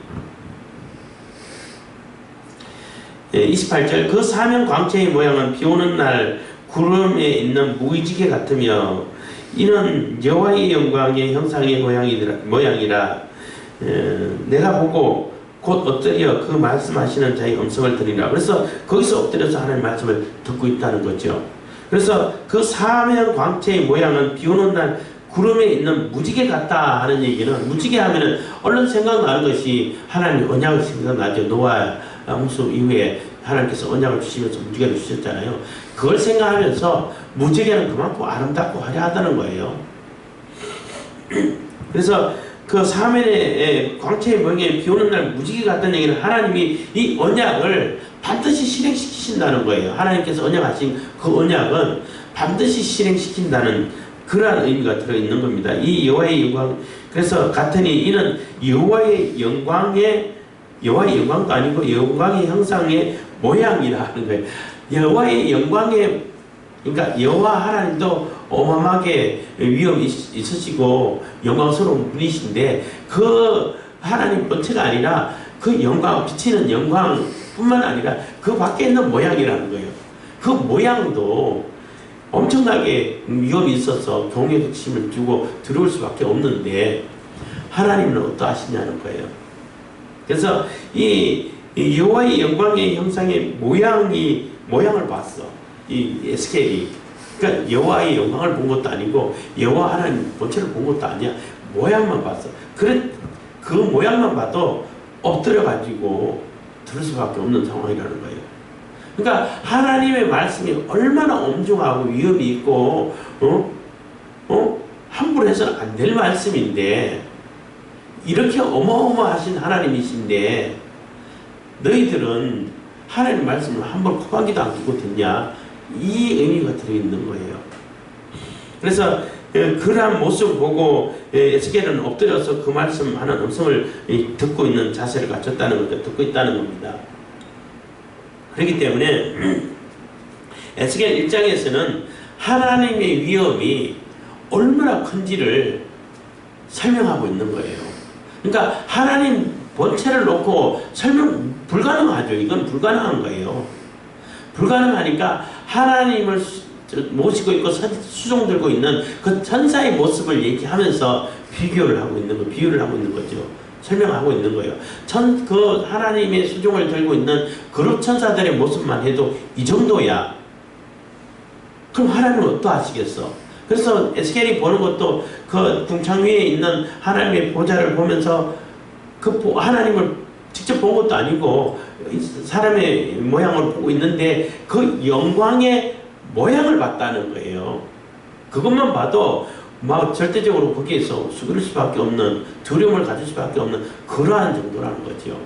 28절 그 사면 광채의 모양은 비오는 날 구름에 있는 무의지개 같으며 이는 여호와의 영광의 형상의 모양이라 내가 보고 곧 엎드려 그 말씀하시는 자의 음성을 들으리라. 그래서 거기서 엎드려서 하나님 말씀을 듣고 있다는 거죠. 그래서 그 사면 광채의 모양은 비오는 날 구름에 있는 무지개 같다 하는 얘기는, 무지개 하면은 얼른 생각나는 것이 하나님 언약을 생각나죠. 노아 홍수 이후에 하나님께서 언약을 주시면서 무지개를 주셨잖아요. 그걸 생각하면서 무지개는 그만큼 아름답고 화려하다는 거예요. 그래서 그 사면의 광채의 모양에 비오는 날 무지개 같다는 얘기는 하나님이 이 언약을 반드시 실행시키신다는 거예요. 하나님께서 언약하신 그 언약은 반드시 실행시킨다는 그러한 의미가 들어있는 겁니다. 이 여호와의 영광, 그래서 같으니 이는 여호와의 영광도 아니고 영광의 형상의 모양이라 하는 거예요. 여호와의 영광의, 그러니까 여호와 하나님도 어마어마하게 위엄이 있으시고 영광스러운 분이신데 그 하나님 본체가 아니라 그 영광, 비치는 영광뿐만 아니라 그 밖에 있는 모양이라는 거예요. 그 모양도 엄청나게 위험이 있어서 경외 핵심을 두고 들어올 수밖에 없는데 하나님은 어떠하시냐는 거예요. 그래서 이 여호와의 영광의 형상의 모양을 봤어. 이 에스겔이. 그러니까 여호와의 영광을 본 것도 아니고 여호와 하나님 본체를 본 것도 아니야. 모양만 봤어. 그 모양만 봐도 엎드려 가지고 들을 수밖에 없는 상황이라는 거예요. 그러니까 하나님의 말씀이 얼마나 엄중하고 위험이 있고 함부로 해서는 안 될 말씀인데 이렇게 어마어마하신 하나님이신데 너희들은 하나님 말씀을 한번 코방귀도 안 끼고 듣냐? 이 의미가 들어있는 거예요. 그래서 그러한 모습을 보고 에스겔은 엎드려서 그 말씀하는 음성을 듣고 있는 자세를 갖췄다는 거죠. 듣고 있다는 겁니다. 그렇기 때문에 에스겔 1장에서는 하나님의 위엄이 얼마나 큰지를 설명하고 있는 거예요. 그러니까 하나님 본체를 놓고 설명 불가능하죠. 이건 불가능한 거예요. 불가능하니까 하나님을 모시고 있고 수종 들고 있는 그 천사의 모습을 얘기하면서 비유를 하고 있는 거죠. 설명하고 있는 거예요. 그 하나님의 수종을 들고 있는 그룹 천사들의 모습만 해도 이 정도야. 그럼 하나님은 어떠하시겠어? 그래서 에스겔이 보는 것도 그 궁창 위에 있는 하나님의 보좌를 보면서 그 하나님을 직접 본 것도 아니고 사람의 모양을 보고 있는데 그 영광의 모양을 봤다는 거예요. 그것만 봐도 막 절대적으로 거기에서 수그릴 수밖에 없는, 두려움을 가질 수밖에 없는 그러한 정도라는 거죠.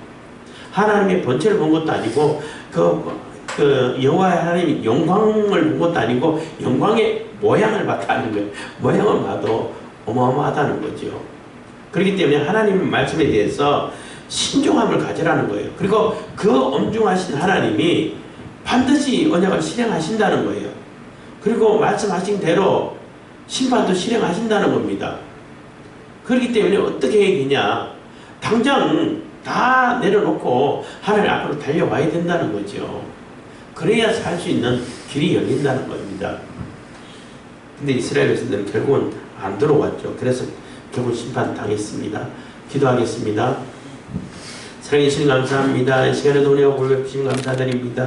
하나님의 본체를 본 것도 아니고 그 여호와의 하나님의 영광을 본 것도 아니고 영광의 모양을 봤다는 거예요. 모양을 봐도 어마어마하다는 거죠. 그렇기 때문에 하나님 말씀에 대해서 신중함을 가지라는 거예요. 그리고 그 엄중하신 하나님이 반드시 언약을 실행하신다는 거예요. 그리고 말씀하신 대로 심판도 실행하신다는 겁니다. 그렇기 때문에 어떻게 해야 되냐? 당장 다 내려놓고 하나님 앞으로 달려와야 된다는 거죠. 그래야 살 수 있는 길이 열린다는 겁니다. 근데 이스라엘 백성들은 결국은 안 들어왔죠. 그래서 결국 심판당했습니다. 기도하겠습니다. 사랑해 주시니 감사합니다. 이 시간에도 은혜와 보혈 주시니 감사드립니다.